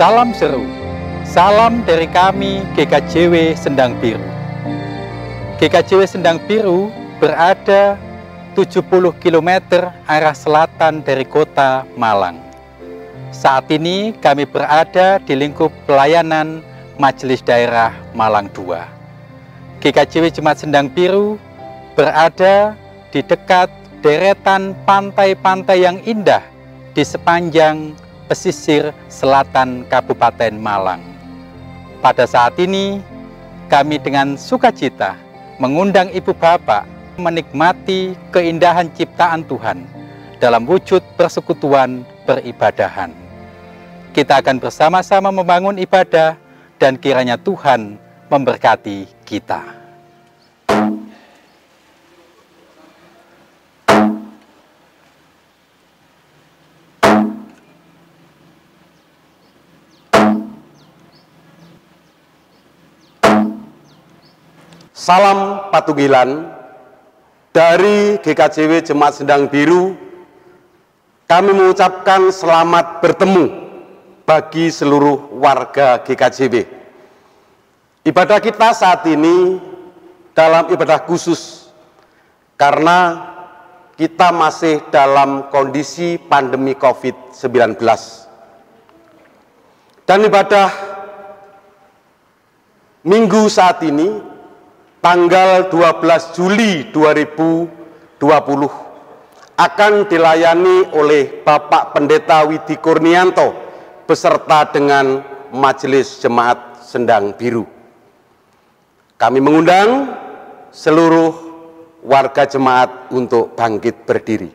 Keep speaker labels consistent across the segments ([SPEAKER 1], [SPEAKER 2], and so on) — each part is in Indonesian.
[SPEAKER 1] Salam seru, salam dari kami GKJW Sendang Biru. GKJW Sendang Biru berada 70 km arah selatan dari kota Malang. Saat ini kami berada di lingkup pelayanan Majelis Daerah Malang II. GKJW Jemaat Sendang Biru berada di dekat deretan pantai-pantai yang indah di sepanjang pesisir selatan Kabupaten Malang. Pada saat ini, kami dengan sukacita mengundang Ibu Bapak menikmati keindahan ciptaan Tuhan dalam wujud persekutuan peribadahan. Kita akan bersama-sama membangun ibadah dan kiranya Tuhan memberkati kita.
[SPEAKER 2] Salam patugilan dari GKJW Jemaat Sendang Biru. Kami mengucapkan selamat bertemu bagi seluruh warga GKJW. Ibadah kita saat ini dalam ibadah khusus karena kita masih dalam kondisi pandemi COVID-19. Dan ibadah minggu saat ini tanggal 12 Juli 2020 akan dilayani oleh Bapak Pendeta Widi Kurnianto beserta dengan Majelis Jemaat Sendang Biru. Kami mengundang seluruh warga jemaat untuk bangkit berdiri.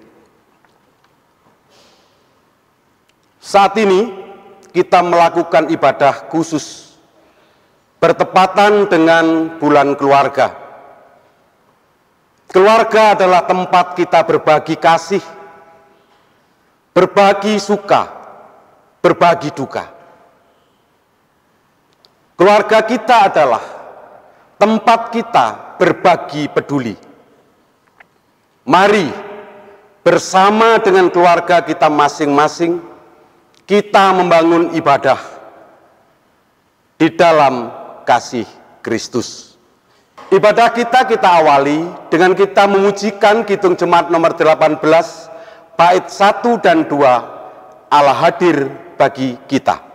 [SPEAKER 2] Saat ini kita melakukan ibadah khusus bertepatan dengan bulan keluarga. Keluarga adalah tempat kita berbagi kasih, berbagi suka, berbagi duka. Keluarga kita adalah tempat kita berbagi peduli. Mari bersama dengan keluarga kita masing-masing, kita membangun ibadah di dalam kasih Kristus. Ibadah kita awali dengan kita memujikan Kidung Jemaat nomor 18 bait 1 dan 2, Allah hadir bagi kita.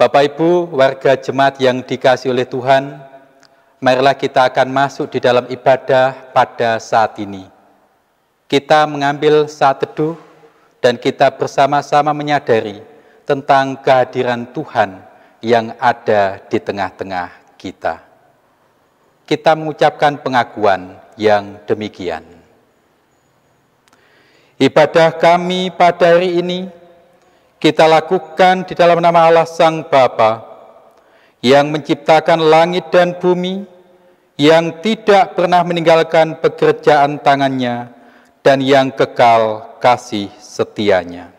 [SPEAKER 1] Bapak Ibu, warga jemaat yang dikasihi oleh Tuhan, marilah kita akan masuk di dalam ibadah pada saat ini. Kita mengambil saat teduh dan kita bersama-sama menyadari tentang kehadiran Tuhan yang ada di tengah-tengah kita. Kita mengucapkan pengakuan yang demikian. Ibadah kami pada hari ini kita lakukan di dalam nama Allah Sang Bapa, yang menciptakan langit dan bumi, yang tidak pernah meninggalkan pekerjaan tangannya, dan yang kekal kasih setianya.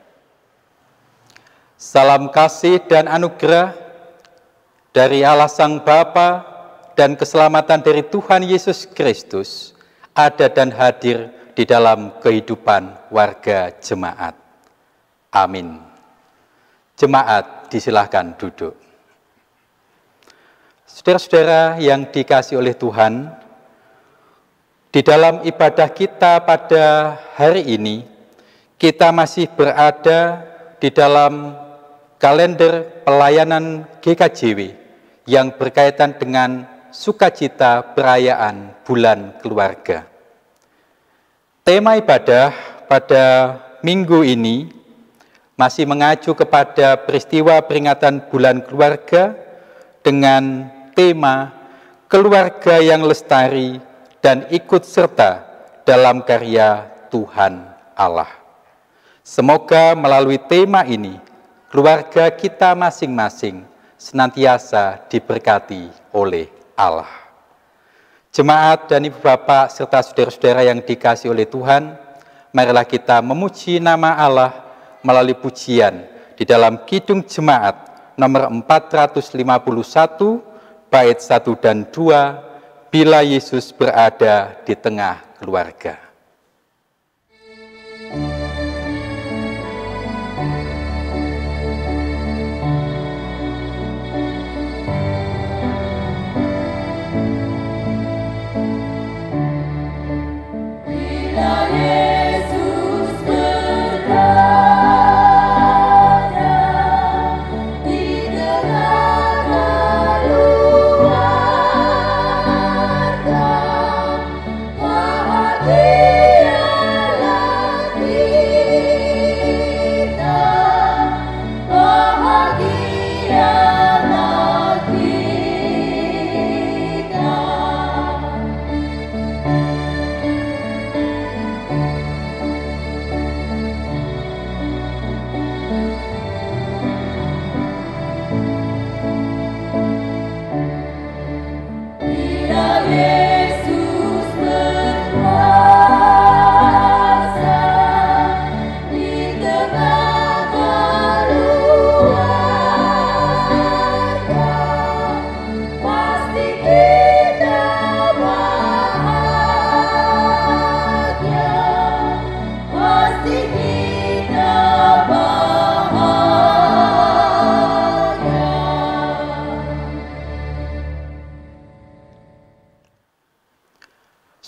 [SPEAKER 1] Salam kasih dan anugerah dari Allah Sang Bapa dan keselamatan dari Tuhan Yesus Kristus ada dan hadir di dalam kehidupan warga jemaat. Amin. Jemaat disilahkan duduk. Saudara-saudara yang dikasihi oleh Tuhan, di dalam ibadah kita pada hari ini, kita masih berada di dalam kalender pelayanan GKJW yang berkaitan dengan sukacita perayaan bulan keluarga. Tema ibadah pada minggu ini masih mengacu kepada peristiwa peringatan bulan keluarga dengan tema keluarga yang lestari dan ikut serta dalam karya Tuhan Allah. Semoga melalui tema ini, keluarga kita masing-masing senantiasa diberkati oleh Allah. Jemaat dan ibu bapak serta saudara-saudara yang dikasihi oleh Tuhan, marilah kita memuji nama Allah melalui pujian di dalam Kidung Jemaat nomor 451, bait 1 dan 2, bila Yesus berada di tengah keluarga.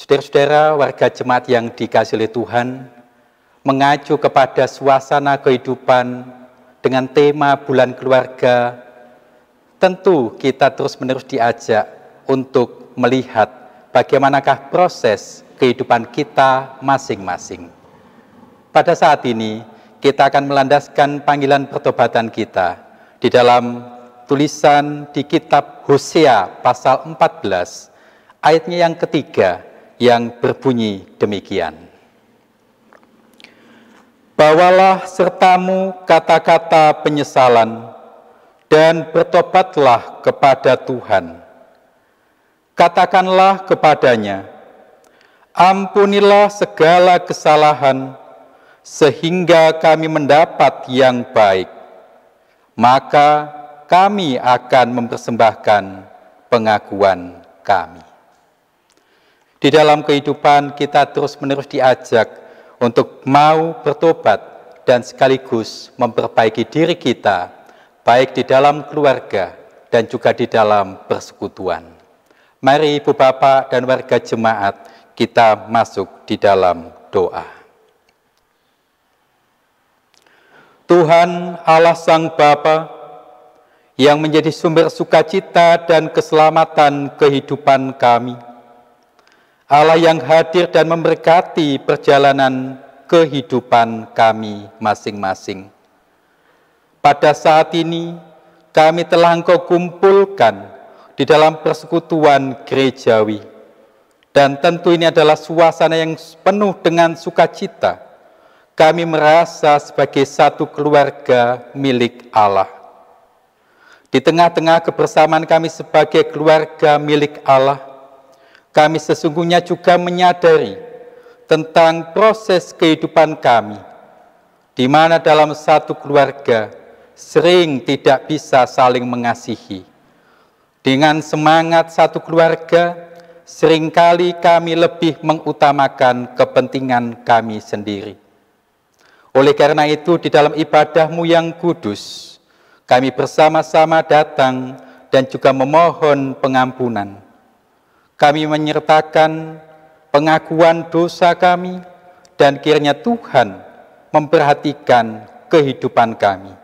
[SPEAKER 1] Saudara-saudara warga jemaat yang dikasihi oleh Tuhan, mengacu kepada suasana kehidupan dengan tema bulan keluarga, tentu kita terus-menerus diajak untuk melihat bagaimanakah proses kehidupan kita masing-masing. Pada saat ini, kita akan melandaskan panggilan pertobatan kita di dalam tulisan di kitab Hosea pasal 14, ayatnya yang ketiga, yang berbunyi demikian. Bawalah sertamu kata-kata penyesalan dan bertobatlah kepada Tuhan. Katakanlah kepadanya, ampunilah segala kesalahan sehingga kami mendapat yang baik. Maka kami akan mempersembahkan pengakuan kami. Di dalam kehidupan kita terus-menerus diajak untuk mau bertobat dan sekaligus memperbaiki diri kita, baik di dalam keluarga dan juga di dalam persekutuan. Mari ibu bapak dan warga jemaat kita masuk di dalam doa. Tuhan Allah Sang Bapa, yang menjadi sumber sukacita dan keselamatan kehidupan kami, Allah yang hadir dan memberkati perjalanan kehidupan kami masing-masing. Pada saat ini, kami telah Engkau kumpulkan di dalam persekutuan gerejawi. Dan tentu ini adalah suasana yang penuh dengan sukacita, kami merasa sebagai satu keluarga milik Allah. Di tengah-tengah kebersamaan kami sebagai keluarga milik Allah, kami sesungguhnya juga menyadari tentang proses kehidupan kami, di mana dalam satu keluarga sering tidak bisa saling mengasihi. Dengan semangat satu keluarga, seringkali kami lebih mengutamakan kepentingan kami sendiri. Oleh karena itu, di dalam ibadah-Mu yang kudus, kami bersama-sama datang dan juga memohon pengampunan. Kami menyertakan pengakuan dosa kami, dan kiranya Tuhan memperhatikan kehidupan kami,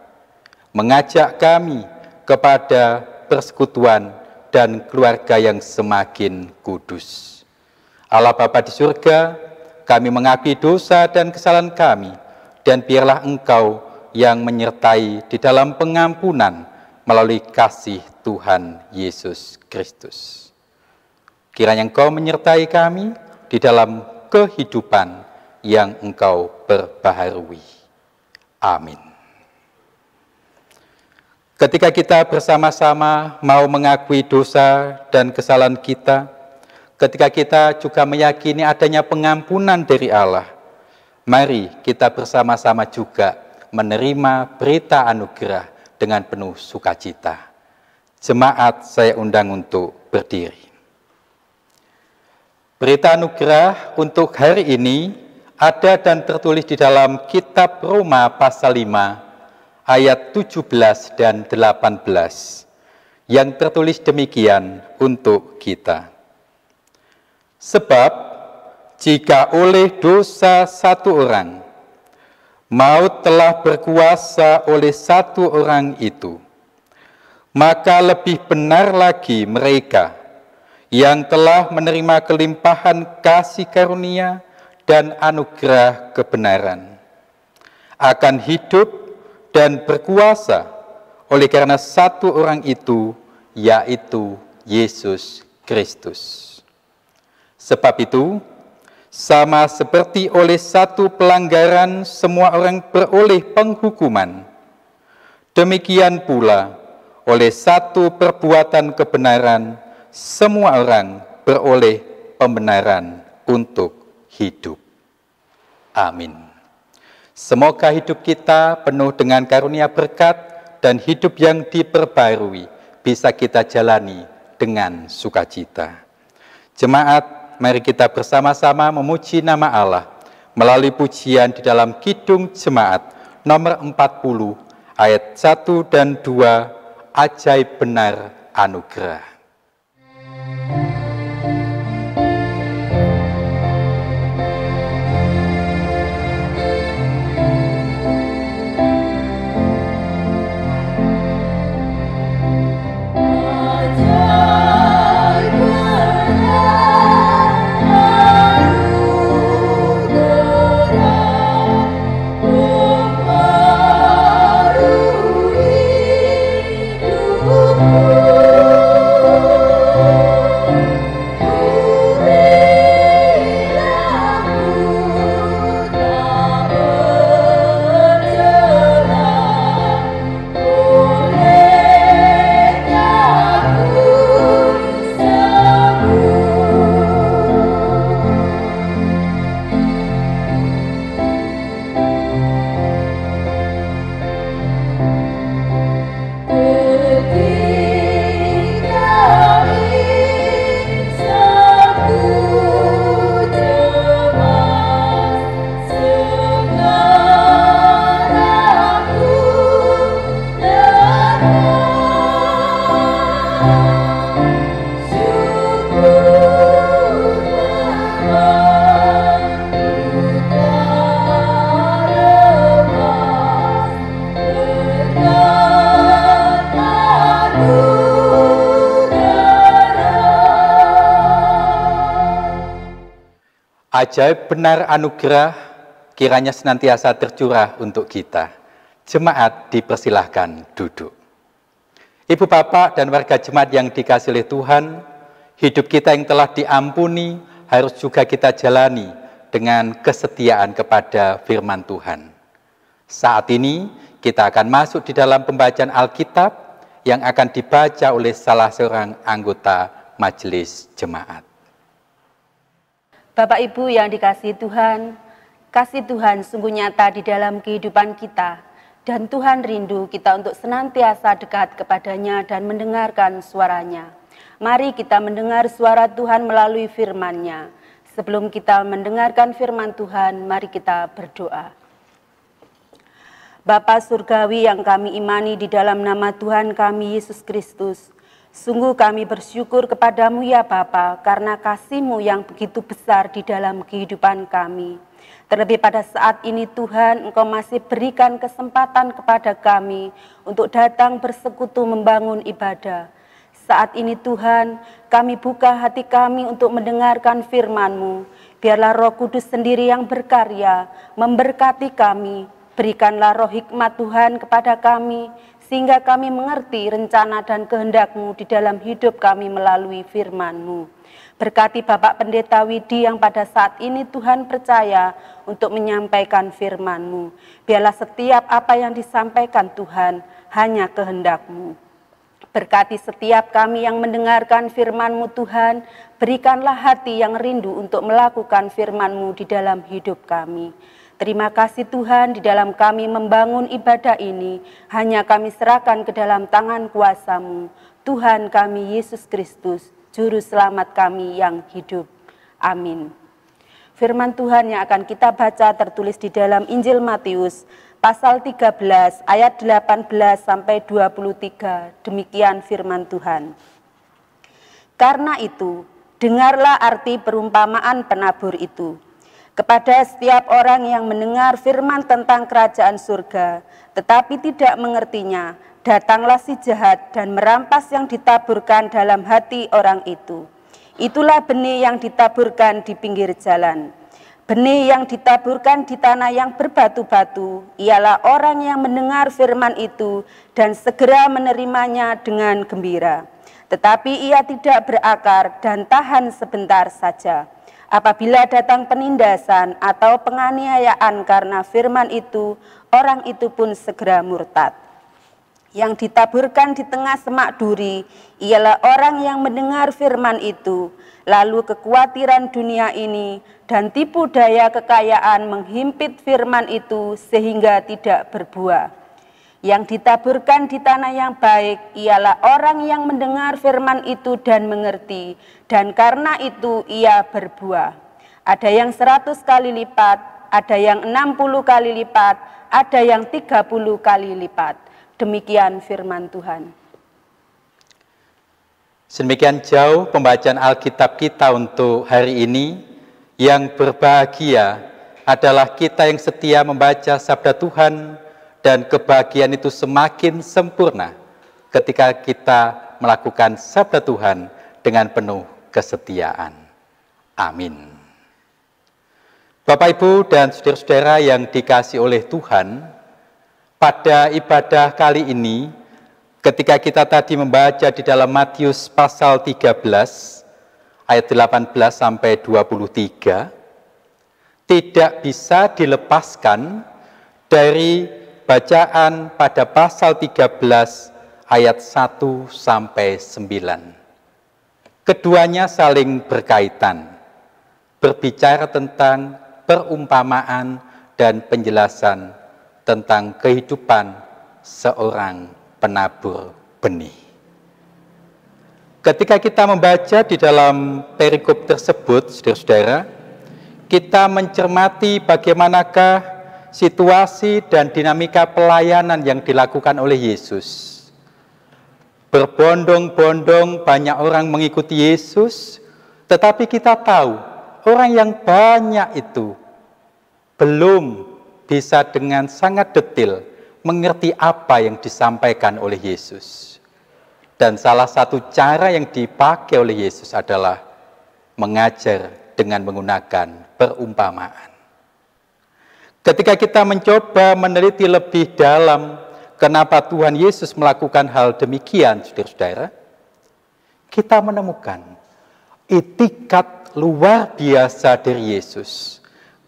[SPEAKER 1] mengajak kami kepada persekutuan dan keluarga yang semakin kudus. Allah Bapa di surga, kami mengakui dosa dan kesalahan kami, dan biarlah Engkau yang menyertai di dalam pengampunan melalui kasih Tuhan Yesus Kristus. Kiranya Engkau menyertai kami di dalam kehidupan yang Engkau perbaharui. Amin. Ketika kita bersama-sama mau mengakui dosa dan kesalahan kita, ketika kita juga meyakini adanya pengampunan dari Allah, mari kita bersama-sama juga menerima berita anugerah dengan penuh sukacita. Jemaat, saya undang untuk berdiri. Berita anugerah untuk hari ini ada dan tertulis di dalam kitab Roma pasal 5, ayat 17 dan 18, yang tertulis demikian untuk kita. Sebab, jika oleh dosa satu orang, maut telah berkuasa oleh satu orang itu, maka lebih benar lagi mereka yang telah menerima kelimpahan kasih karunia dan anugerah kebenaran akan hidup dan berkuasa oleh karena satu orang itu, yaitu Yesus Kristus. Sebab itu, sama seperti oleh satu pelanggaran semua orang beroleh penghukuman, demikian pula oleh satu perbuatan kebenaran semua orang beroleh pembenaran untuk hidup. Amin. Semoga hidup kita penuh dengan karunia berkat dan hidup yang diperbarui bisa kita jalani dengan sukacita. Jemaat, mari kita bersama-sama memuji nama Allah melalui pujian di dalam Kidung Jemaat nomor 40 ayat 1 dan 2, Ajaib Benar Anugerah. Ajaib benar anugerah kiranya senantiasa tercurah untuk kita. Jemaat dipersilahkan duduk. Ibu bapak dan warga jemaat yang dikasihi oleh Tuhan, hidup kita yang telah diampuni harus juga kita jalani dengan kesetiaan kepada firman Tuhan. Saat ini kita akan masuk di dalam pembacaan Alkitab yang akan dibaca oleh salah seorang anggota majelis jemaat.
[SPEAKER 3] Bapak Ibu yang dikasihi Tuhan, kasih Tuhan sungguh nyata di dalam kehidupan kita, dan Tuhan rindu kita untuk senantiasa dekat kepadanya dan mendengarkan suaranya. Mari kita mendengar suara Tuhan melalui firman-Nya. Sebelum kita mendengarkan firman Tuhan, mari kita berdoa. Bapa Surgawi yang kami imani di dalam nama Tuhan kami Yesus Kristus, sungguh kami bersyukur kepadamu ya Bapa, karena kasih-Mu yang begitu besar di dalam kehidupan kami. Terlebih pada saat ini Tuhan, Engkau masih berikan kesempatan kepada kami untuk datang bersekutu membangun ibadah. Saat ini Tuhan, kami buka hati kami untuk mendengarkan firman-Mu. Biarlah Roh Kudus sendiri yang berkarya, memberkati kami. Berikanlah roh hikmat Tuhan kepada kami, sehingga kami mengerti rencana dan kehendak-Mu di dalam hidup kami melalui firman-Mu. Berkati Bapak Pendeta Widi yang pada saat ini Tuhan percaya untuk menyampaikan firman-Mu. Biarlah setiap apa yang disampaikan Tuhan hanya kehendak-Mu. Berkati setiap kami yang mendengarkan firman-Mu Tuhan, berikanlah hati yang rindu untuk melakukan firman-Mu di dalam hidup kami. Terima kasih Tuhan, di dalam kami membangun ibadah ini, hanya kami serahkan ke dalam tangan kuasa-Mu. Tuhan kami Yesus Kristus, Juru Selamat kami yang hidup. Amin. Firman Tuhan yang akan kita baca tertulis di dalam Injil Matius, pasal 13, ayat 18 sampai 23. Demikian firman Tuhan. Karena itu, dengarlah arti perumpamaan penabur itu. Kepada setiap orang yang mendengar firman tentang kerajaan surga, tetapi tidak mengertinya, datanglah si jahat dan merampas yang ditaburkan dalam hati orang itu. Itulah benih yang ditaburkan di pinggir jalan. Benih yang ditaburkan di tanah yang berbatu-batu, ialah orang yang mendengar firman itu dan segera menerimanya dengan gembira. Tetapi ia tidak berakar dan tahan sebentar saja. Apabila datang penindasan atau penganiayaan karena firman itu, orang itu pun segera murtad. Yang ditaburkan di tengah semak duri ialah orang yang mendengar firman itu, lalu kekhawatiran dunia ini dan tipu daya kekayaan menghimpit firman itu sehingga tidak berbuah. Yang ditaburkan di tanah yang baik ialah orang yang mendengar firman itu dan mengerti, dan karena itu ia berbuah. Ada yang 100 kali lipat, ada yang 60 kali lipat, ada yang 30 kali lipat. Demikian firman Tuhan.
[SPEAKER 1] Sedemikian jauh pembacaan Alkitab kita untuk hari ini. Yang berbahagia adalah kita yang setia membaca sabda Tuhan, dan kebahagiaan itu semakin sempurna ketika kita melakukan sabda Tuhan dengan penuh kesetiaan. Amin. Bapak, Ibu, dan saudara-saudara yang dikasihi oleh Tuhan, pada ibadah kali ini, ketika kita tadi membaca di dalam Matius pasal 13, ayat 18 sampai 23, tidak bisa dilepaskan dari bacaan pada pasal 13 ayat 1 sampai 9. Keduanya saling berkaitan, berbicara tentang perumpamaan dan penjelasan tentang kehidupan seorang penabur benih. Ketika kita membaca di dalam perikop tersebut, saudara-saudara, kita mencermati bagaimanakah situasi dan dinamika pelayanan yang dilakukan oleh Yesus. Berbondong-bondong banyak orang mengikuti Yesus, tetapi kita tahu orang yang banyak itu belum bisa dengan sangat detail mengerti apa yang disampaikan oleh Yesus. Dan salah satu cara yang dipakai oleh Yesus adalah mengajar dengan menggunakan perumpamaan. Ketika kita mencoba meneliti lebih dalam kenapa Tuhan Yesus melakukan hal demikian, saudara-saudara, kita menemukan itikat luar biasa dari Yesus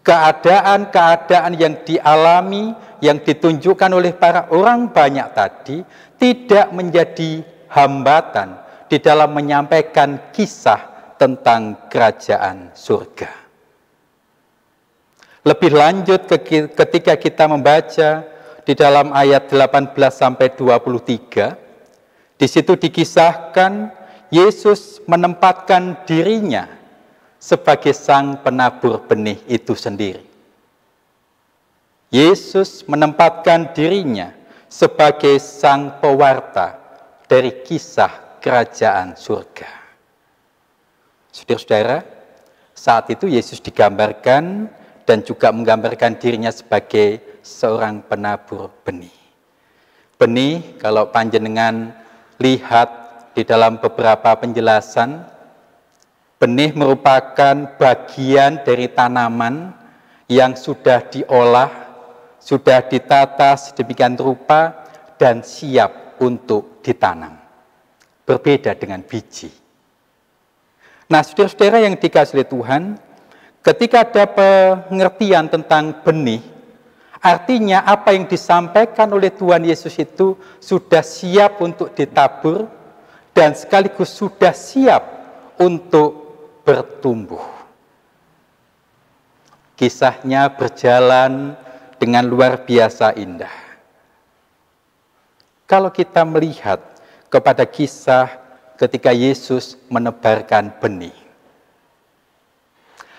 [SPEAKER 1] keadaan-keadaan yang dialami, yang ditunjukkan oleh para orang banyak tadi, tidak menjadi hambatan di dalam menyampaikan kisah tentang kerajaan surga. Lebih lanjut ketika kita membaca di dalam ayat 18 sampai 23, di situ dikisahkan Yesus menempatkan dirinya sebagai sang penabur benih itu sendiri. Yesus menempatkan dirinya sebagai sang pewarta dari kisah kerajaan surga. Saudara-saudara, saat itu Yesus digambarkan dan juga menggambarkan dirinya sebagai seorang penabur benih. Benih, kalau panjenengan lihat di dalam beberapa penjelasan, benih merupakan bagian dari tanaman yang sudah diolah, sudah ditata sedemikian rupa dan siap untuk ditanam. Berbeda dengan biji. Nah, saudara-saudara yang dikasihi Tuhan, ketika ada pengertian tentang benih, artinya apa yang disampaikan oleh Tuhan Yesus itu sudah siap untuk ditabur dan sekaligus sudah siap untuk bertumbuh. Kisahnya berjalan dengan luar biasa indah. Kalau kita melihat kepada kisah ketika Yesus menebarkan benih,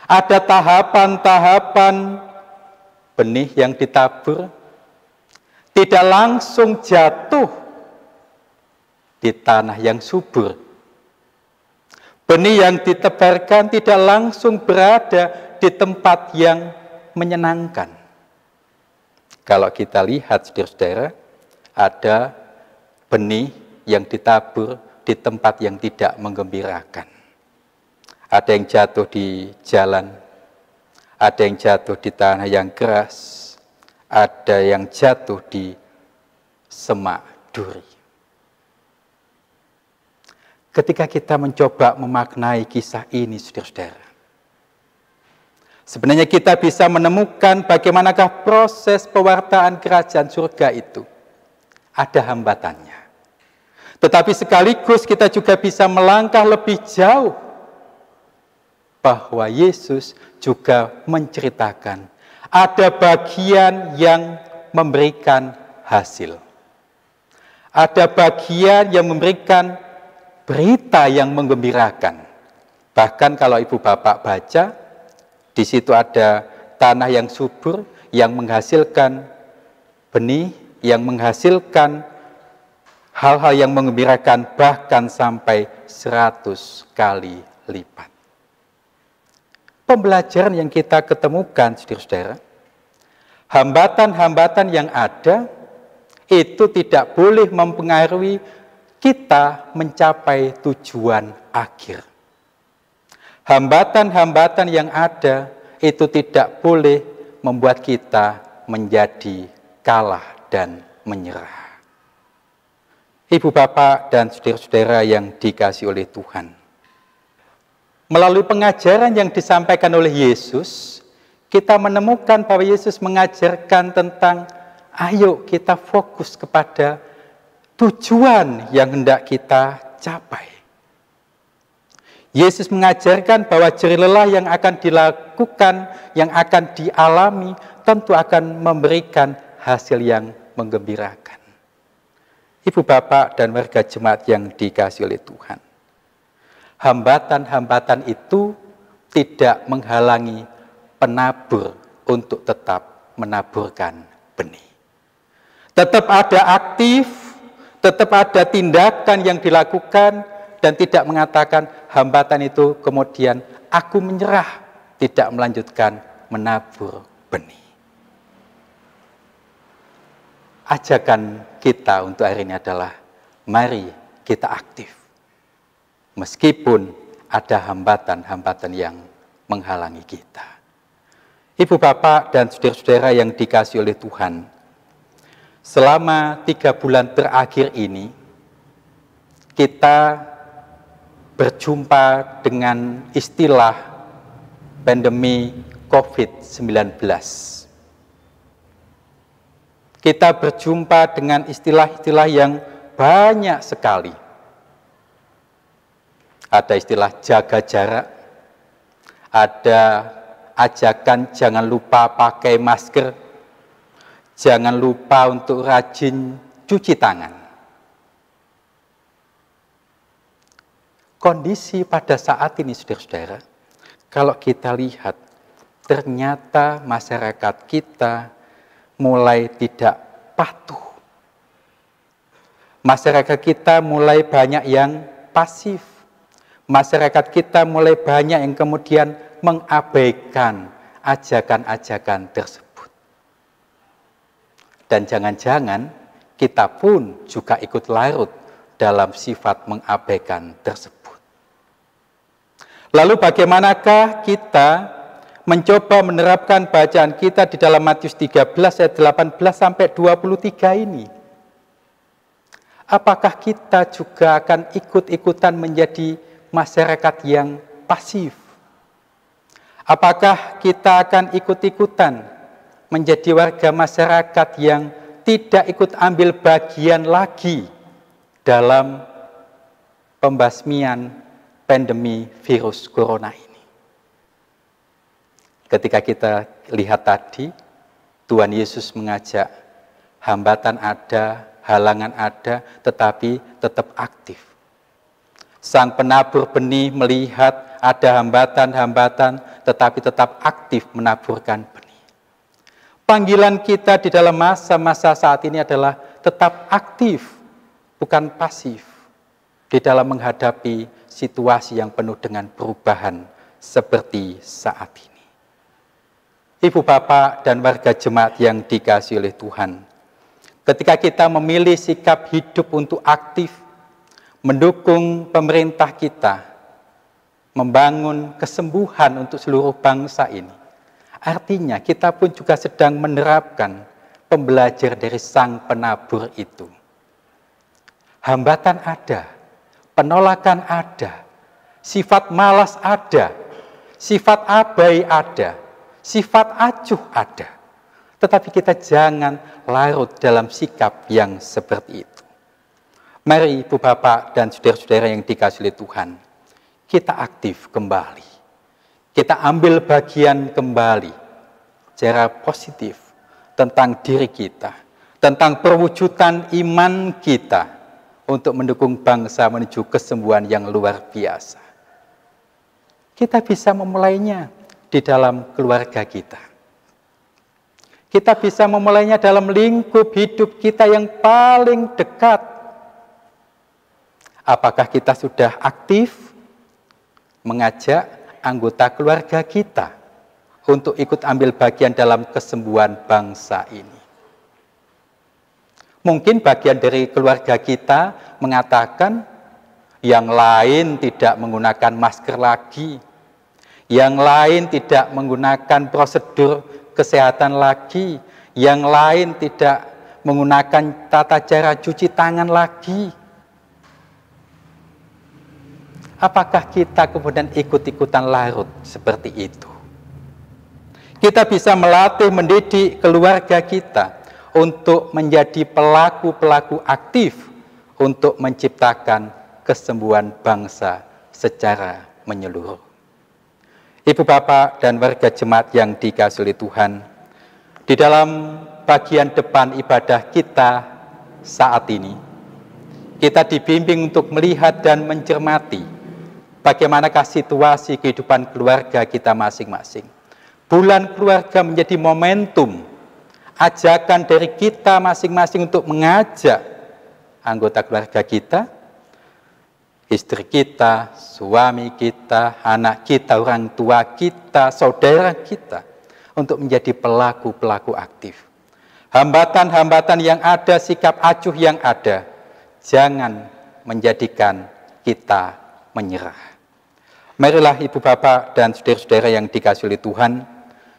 [SPEAKER 1] ada tahapan-tahapan benih yang ditabur, tidak langsung jatuh di tanah yang subur. Benih yang ditebarkan tidak langsung berada di tempat yang menyenangkan. Kalau kita lihat, saudara-saudara, ada benih yang ditabur di tempat yang tidak menggembirakan. Ada yang jatuh di jalan, ada yang jatuh di tanah yang keras, ada yang jatuh di semak duri. Ketika kita mencoba memaknai kisah ini, saudara-saudara, sebenarnya kita bisa menemukan bagaimanakah proses pewartaan kerajaan surga itu. Ada hambatannya. Tetapi sekaligus kita juga bisa melangkah lebih jauh bahwa Yesus juga menceritakan ada bagian yang memberikan hasil. Ada bagian yang memberikan berita yang menggembirakan. Bahkan kalau ibu bapak baca, di situ ada tanah yang subur yang menghasilkan benih, yang menghasilkan hal-hal yang menggembirakan bahkan sampai 100 kali lipat. Pembelajaran yang kita ketemukan, saudara-saudara, hambatan-hambatan yang ada itu tidak boleh mempengaruhi kita mencapai tujuan akhir. Hambatan-hambatan yang ada itu tidak boleh membuat kita menjadi kalah dan menyerah. Ibu bapak dan saudara-saudara yang dikasihi oleh Tuhan, melalui pengajaran yang disampaikan oleh Yesus, kita menemukan bahwa Yesus mengajarkan tentang ayo kita fokus kepada tujuan yang hendak kita capai. Yesus mengajarkan bahwa jerih lelah yang akan dilakukan, yang akan dialami, tentu akan memberikan hasil yang menggembirakan. Ibu bapak dan warga jemaat yang dikasihi oleh Tuhan, hambatan-hambatan itu tidak menghalangi penabur untuk tetap menaburkan benih. Tetap ada aktif, tetap ada tindakan yang dilakukan, dan tidak mengatakan hambatan itu kemudian aku menyerah, tidak melanjutkan menabur benih. Ajakan kita untuk hari ini adalah mari kita aktif. Meskipun ada hambatan-hambatan yang menghalangi kita. Ibu bapak dan saudara-saudara yang dikasihi oleh Tuhan, selama 3 bulan terakhir ini, kita berjumpa dengan istilah pandemi COVID-19. Kita berjumpa dengan istilah-istilah yang banyak sekali. Ada istilah jaga jarak, ada ajakan jangan lupa pakai masker, jangan lupa untuk rajin cuci tangan. Kondisi pada saat ini, saudara-saudara, kalau kita lihat, ternyata masyarakat kita mulai tidak patuh. Masyarakat kita mulai banyak yang pasif. Masyarakat kita mulai banyak yang kemudian mengabaikan ajakan-ajakan tersebut. Dan jangan-jangan kita pun juga ikut larut dalam sifat mengabaikan tersebut. Lalu bagaimanakah kita mencoba menerapkan bacaan kita di dalam Matius 13 ayat 18 sampai 23 ini? Apakah kita juga akan ikut-ikutan menjadi masyarakat yang pasif? Apakah kita akan ikut-ikutan menjadi warga masyarakat yang tidak ikut ambil bagian lagi dalam pembasmian pandemi virus corona ini? Ketika kita lihat tadi, Tuhan Yesus mengajak, hambatan ada, halangan ada, tetapi tetap aktif. Sang penabur benih melihat ada hambatan-hambatan, tetapi tetap aktif menaburkan benih. Panggilan kita di dalam masa-masa saat ini adalah tetap aktif, bukan pasif, di dalam menghadapi situasi yang penuh dengan perubahan seperti saat ini. Ibu, Bapak, dan warga jemaat yang dikasihi oleh Tuhan, ketika kita memilih sikap hidup untuk aktif, mendukung pemerintah kita, membangun kesembuhan untuk seluruh bangsa ini, artinya kita pun juga sedang menerapkan pembelajar dari sang penabur itu. Hambatan ada, penolakan ada, sifat malas ada, sifat abai ada, sifat acuh ada. Tetapi kita jangan larut dalam sikap yang seperti itu. Mari Ibu, Bapak, dan saudara-saudara yang dikasihi oleh Tuhan, kita aktif kembali. Kita ambil bagian kembali secara positif tentang diri kita, tentang perwujudan iman kita untuk mendukung bangsa menuju kesembuhan yang luar biasa. Kita bisa memulainya di dalam keluarga kita. Kita bisa memulainya dalam lingkup hidup kita yang paling dekat. Apakah kita sudah aktif mengajak anggota keluarga kita untuk ikut ambil bagian dalam kesembuhan bangsa ini? Mungkin bagian dari keluarga kita mengatakan yang lain tidak menggunakan masker lagi, yang lain tidak menggunakan prosedur kesehatan lagi, yang lain tidak menggunakan tata cara cuci tangan lagi. Apakah kita kemudian ikut-ikutan larut seperti itu? Kita bisa melatih, mendidik keluarga kita untuk menjadi pelaku-pelaku aktif untuk menciptakan kesembuhan bangsa secara menyeluruh. Ibu, Bapak, dan warga jemaat yang dikasihi oleh Tuhan, di dalam bagian depan ibadah kita saat ini, kita dibimbing untuk melihat dan mencermati bagaimanakah situasi kehidupan keluarga kita masing-masing. Bulan keluarga menjadi momentum, ajakan dari kita masing-masing untuk mengajak anggota keluarga kita, istri kita, suami kita, anak kita, orang tua kita, saudara kita, untuk menjadi pelaku-pelaku aktif. Hambatan-hambatan yang ada, sikap acuh yang ada, jangan menjadikan kita menyerah. Marilah Ibu, Bapak, dan saudara-saudara yang dikasihi oleh Tuhan,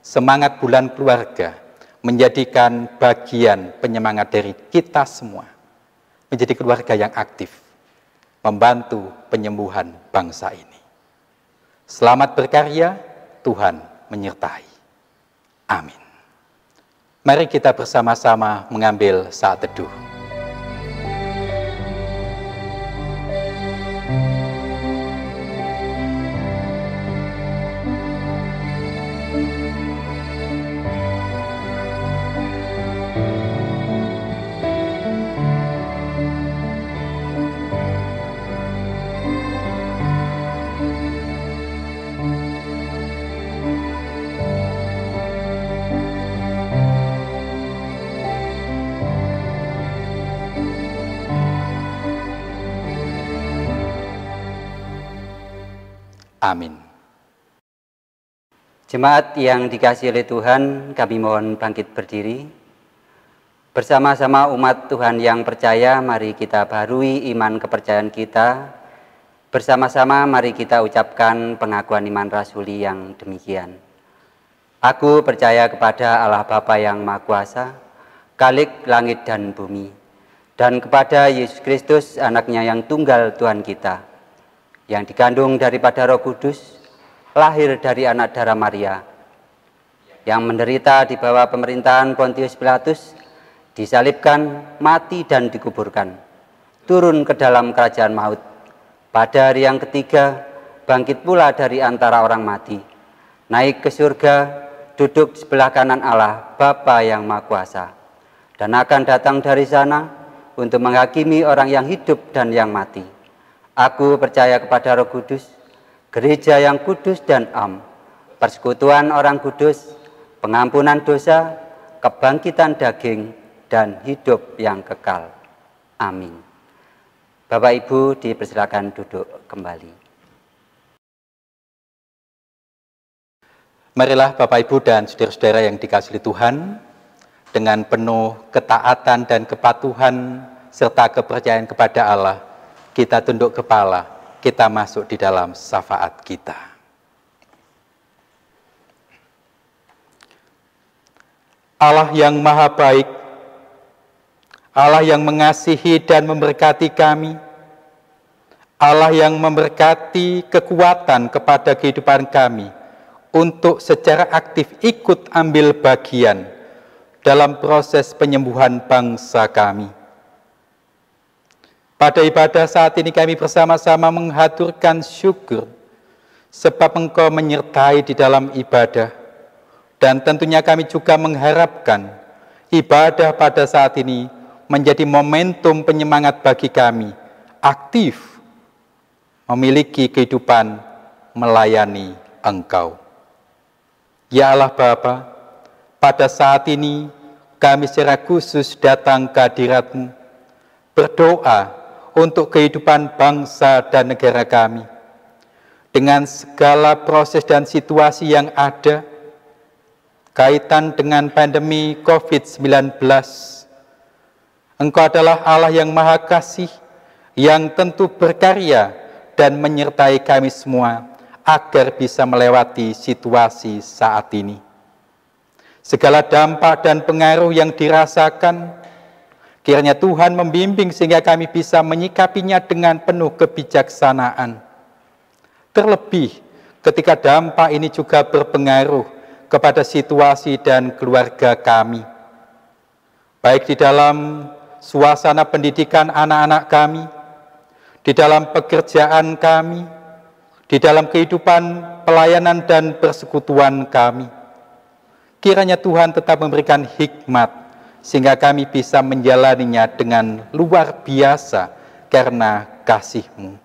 [SPEAKER 1] semangat bulan keluarga menjadikan bagian penyemangat dari kita semua, menjadi keluarga yang aktif, membantu penyembuhan bangsa ini. Selamat berkarya, Tuhan menyertai. Amin. Mari kita bersama-sama mengambil saat teduh. Amin.
[SPEAKER 4] Jemaat yang dikasihi oleh Tuhan, kami mohon bangkit berdiri. Bersama-sama umat Tuhan yang percaya, mari kita baharui iman kepercayaan kita. Bersama-sama mari kita ucapkan pengakuan iman rasuli yang demikian. Aku percaya kepada Allah Bapa yang Maha Kuasa, Khalik langit dan bumi, dan kepada Yesus Kristus, anaknya yang tunggal Tuhan kita, yang dikandung daripada Roh Kudus, lahir dari anak darah Maria, yang menderita di bawah pemerintahan Pontius Pilatus, disalibkan, mati dan dikuburkan, turun ke dalam kerajaan maut, pada hari yang ketiga bangkit pula dari antara orang mati, naik ke surga, duduk di sebelah kanan Allah Bapa yang Maha Kuasa, dan akan datang dari sana untuk menghakimi orang yang hidup dan yang mati. Aku percaya kepada Roh Kudus, gereja yang kudus dan am, persekutuan orang kudus, pengampunan dosa, kebangkitan daging, dan hidup yang kekal. Amin. Bapak Ibu dipersilakan duduk kembali.
[SPEAKER 1] Marilah Bapak Ibu dan saudara-saudara yang dikasihi Tuhan, dengan penuh ketaatan dan kepatuhan serta kepercayaan kepada Allah, kita tunduk kepala, kita masuk di dalam syafaat kita. Allah yang maha baik, Allah yang mengasihi dan memberkati kami, Allah yang memberkati kekuatan kepada kehidupan kami untuk secara aktif ikut ambil bagian dalam proses penyembuhan bangsa kami. Pada ibadah saat ini kami bersama-sama menghaturkan syukur sebab Engkau menyertai di dalam ibadah, dan tentunya kami juga mengharapkan ibadah pada saat ini menjadi momentum penyemangat bagi kami aktif memiliki kehidupan melayani Engkau. Ya Allah Bapa, pada saat ini kami secara khusus datang ke hadirat-Mu, berdoa untuk kehidupan bangsa dan negara kami. Dengan segala proses dan situasi yang ada, kaitan dengan pandemi COVID-19, Engkau adalah Allah yang Maha Kasih, yang tentu berkarya dan menyertai kami semua, agar bisa melewati situasi saat ini. Segala dampak dan pengaruh yang dirasakan, kiranya Tuhan membimbing sehingga kami bisa menyikapinya dengan penuh kebijaksanaan. Terlebih ketika dampak ini juga berpengaruh kepada situasi dan keluarga kami. Baik di dalam suasana pendidikan anak-anak kami, di dalam pekerjaan kami, di dalam kehidupan pelayanan dan persekutuan kami. Kiranya Tuhan tetap memberikan hikmat sehingga kami bisa menjalaninya dengan luar biasa karena kasih-Mu.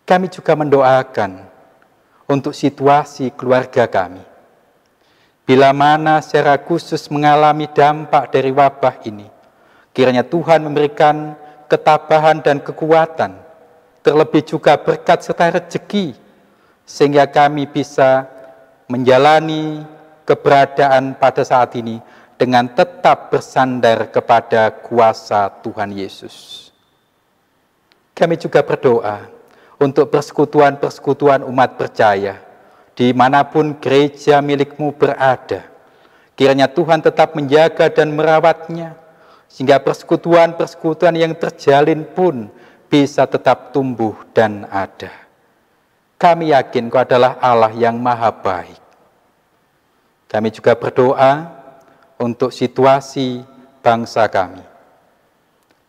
[SPEAKER 1] Kami juga mendoakan untuk situasi keluarga kami. Bila mana secara khusus mengalami dampak dari wabah ini, kiranya Tuhan memberikan ketabahan dan kekuatan, terlebih juga berkat serta rezeki, sehingga kami bisa menjalani keberadaan pada saat ini dengan tetap bersandar kepada kuasa Tuhan Yesus. Kami juga berdoa untuk persekutuan-persekutuan umat percaya, dimanapun gereja milik-Mu berada. Kiranya Tuhan tetap menjaga dan merawatnya, sehingga persekutuan-persekutuan yang terjalin pun bisa tetap tumbuh dan ada. Kami yakin Kau adalah Allah yang maha baik. Kami juga berdoa untuk situasi bangsa kami.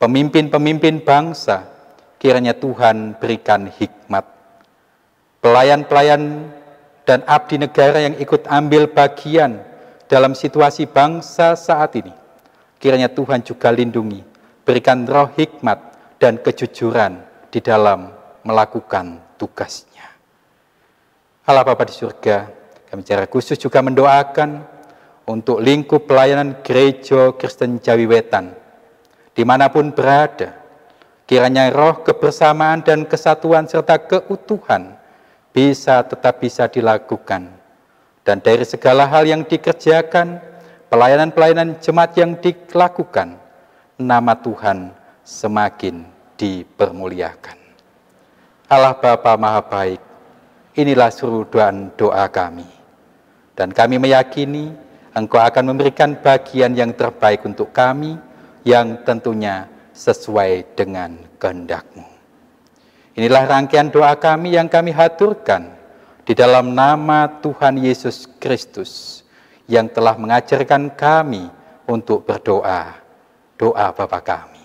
[SPEAKER 1] Pemimpin-pemimpin bangsa, kiranya Tuhan berikan hikmat. Pelayan-pelayan dan abdi negara yang ikut ambil bagian dalam situasi bangsa saat ini, kiranya Tuhan juga lindungi, berikan roh hikmat dan kejujuran di dalam melakukan tugasnya. Allah Bapa di surga, kami secara khusus juga mendoakan untuk lingkup pelayanan Gereja Kristen Jawi Wetan, dimanapun berada, kiranya roh kebersamaan dan kesatuan serta keutuhan tetap bisa dilakukan. Dan dari segala hal yang dikerjakan, pelayanan-pelayanan jemaat yang dilakukan, nama Tuhan semakin dipermuliakan. Allah Bapa Maha Baik, inilah seluruh doa kami. Dan kami meyakini Engkau akan memberikan bagian yang terbaik untuk kami, yang tentunya sesuai dengan kehendak-Mu. Inilah rangkaian doa kami yang kami haturkan di dalam nama Tuhan Yesus Kristus yang telah mengajarkan kami untuk berdoa, doa Bapa kami.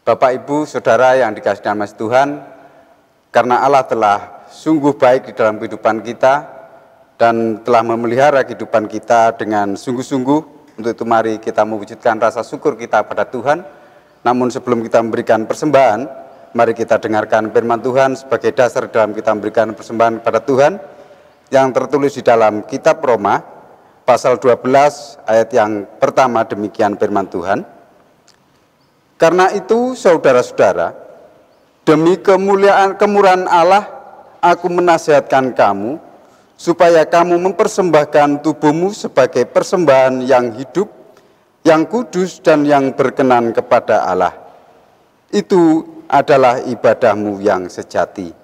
[SPEAKER 2] Bapak, Ibu, Saudara yang dikasihi dalam kasih Tuhan, karena Allah telah sungguh baik di dalam kehidupan kita dan telah memelihara kehidupan kita dengan sungguh-sungguh, untuk itu mari kita mewujudkan rasa syukur kita pada Tuhan. Namun sebelum kita memberikan persembahan, mari kita dengarkan firman Tuhan sebagai dasar dalam kita memberikan persembahan kepada Tuhan, yang tertulis di dalam kitab Roma, pasal 12 ayat yang pertama. Demikian firman Tuhan. Karena itu, saudara-saudara, demi kemurahan Allah, aku menasihatkan kamu, supaya kamu mempersembahkan tubuhmu sebagai persembahan yang hidup, yang kudus dan yang berkenan kepada Allah. Itu adalah ibadahmu yang sejati.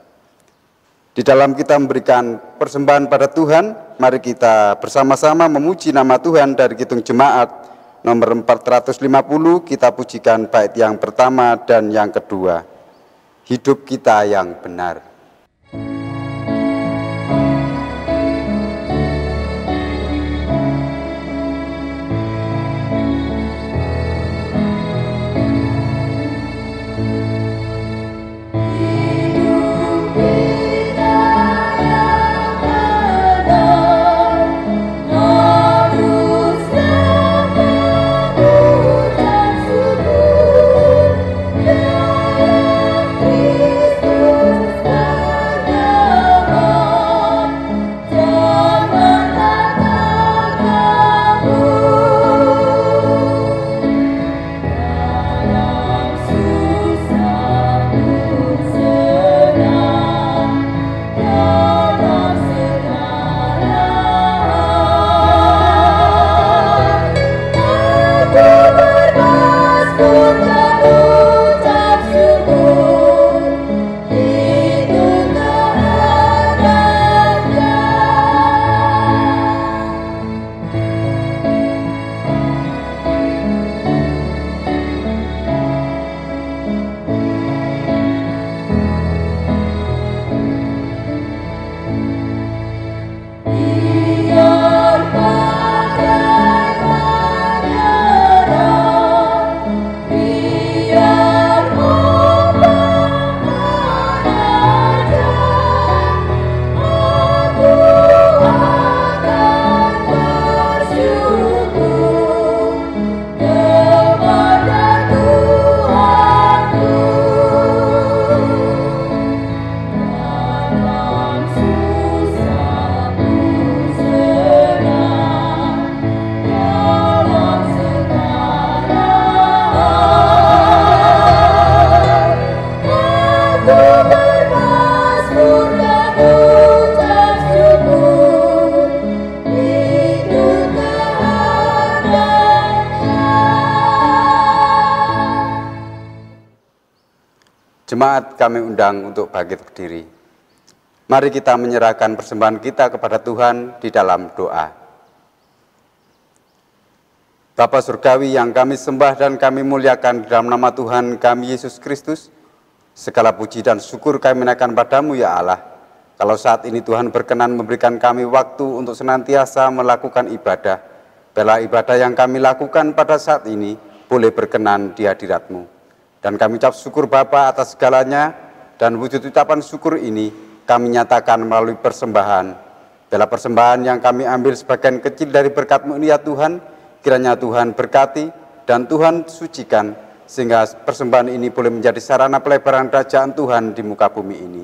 [SPEAKER 2] Di dalam kita memberikan persembahan pada Tuhan, mari kita bersama-sama memuji nama Tuhan dari Kidung Jemaat nomor 450, kita pujikan bait yang pertama dan yang kedua. Hidup kita yang benar.
[SPEAKER 5] Kristus
[SPEAKER 2] Jemaat kami undang untuk bangkit berdiri. Mari kita menyerahkan persembahan kita kepada Tuhan di dalam doa. Bapa Surgawi yang kami sembah dan kami muliakan dalam nama Tuhan kami Yesus Kristus, segala puji dan syukur kami naikkan padamu ya Allah. Kalau saat ini Tuhan berkenan memberikan kami waktu untuk senantiasa melakukan ibadah, bela ibadah yang kami lakukan pada saat ini boleh berkenan di hadirat-Mu. Dan kami ucap syukur Bapa atas segalanya, dan wujud ucapan syukur ini kami nyatakan melalui persembahan. Dalam persembahan yang kami ambil sebagian kecil dari berkat-Mu ini ya Tuhan, kiranya Tuhan berkati dan Tuhan sucikan, sehingga persembahan ini boleh menjadi sarana pelebaran kerajaan Tuhan di muka bumi ini.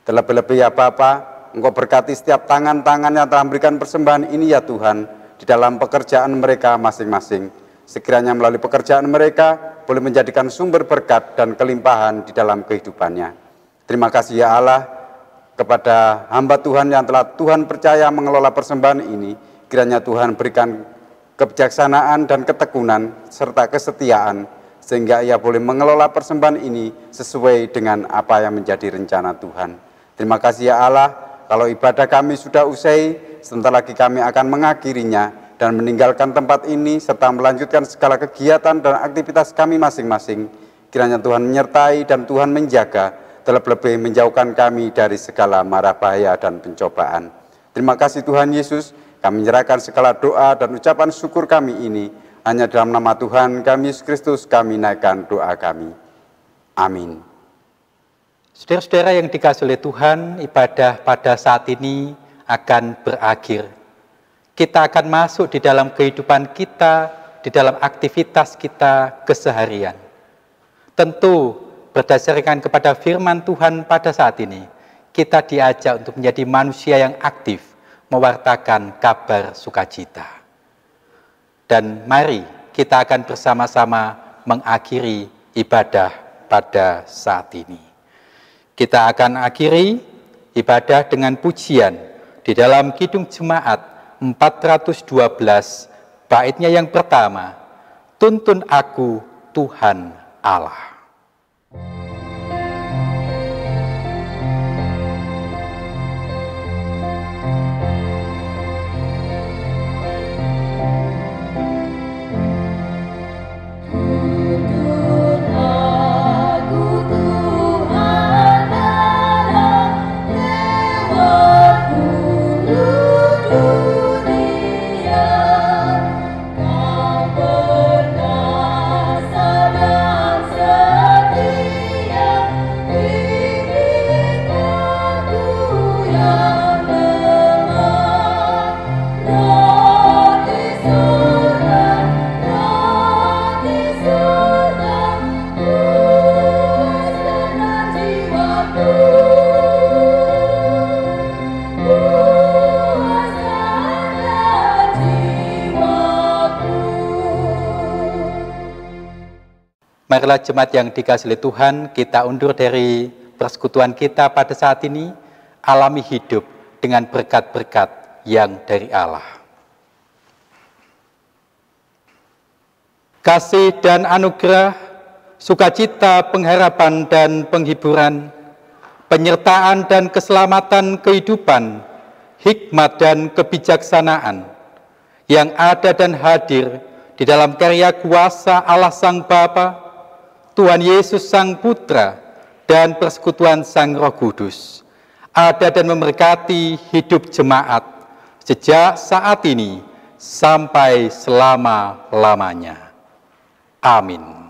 [SPEAKER 2] Terlebih-lebih ya Bapa, Engkau berkati setiap tangan-tangan yang telah memberikan persembahan ini ya Tuhan, di dalam pekerjaan mereka masing-masing. Sekiranya melalui pekerjaan mereka boleh menjadikan sumber berkat dan kelimpahan di dalam kehidupannya. Terima kasih ya Allah kepada hamba Tuhan yang telah Tuhan percaya mengelola persembahan ini. Kiranya Tuhan berikan kebijaksanaan dan ketekunan serta kesetiaan sehingga ia boleh mengelola persembahan ini sesuai dengan apa yang menjadi rencana Tuhan. Terima kasih ya Allah, kalau ibadah kami sudah usai, sebentar lagi kami akan mengakhirinya dan meninggalkan tempat ini serta melanjutkan segala kegiatan dan aktivitas kami masing-masing. Kiranya Tuhan menyertai dan Tuhan menjaga, terlebih menjauhkan kami dari segala mara bahaya dan pencobaan. Terima kasih Tuhan Yesus, kami menyerahkan segala doa dan ucapan syukur kami ini hanya dalam nama Tuhan kami Yesus Kristus kami naikkan doa kami. Amin.
[SPEAKER 1] Saudara-saudara yang dikasihi oleh Tuhan, ibadah pada saat ini akan berakhir. Kita akan masuk di dalam kehidupan kita, di dalam aktivitas kita keseharian. Tentu berdasarkan kepada firman Tuhan pada saat ini, kita diajak untuk menjadi manusia yang aktif, mewartakan kabar sukacita. Dan mari kita akan bersama-sama mengakhiri ibadah pada saat ini. Kita akan akhiri ibadah dengan pujian di dalam Kidung Jemaat 412, baitnya yang pertama, tuntun aku Tuhan Allah. Marilah jemaat yang dikasihi Tuhan, kita undur dari persekutuan kita pada saat ini, alami hidup dengan berkat-berkat yang dari Allah. Kasih dan anugerah, sukacita, pengharapan dan penghiburan, penyertaan dan keselamatan kehidupan, hikmat dan kebijaksanaan yang ada dan hadir di dalam karya kuasa Allah Sang Bapa, Tuhan Yesus Sang Putra, dan persekutuan Sang Roh Kudus, ada dan memberkati hidup jemaat sejak saat ini sampai selama-lamanya. Amin.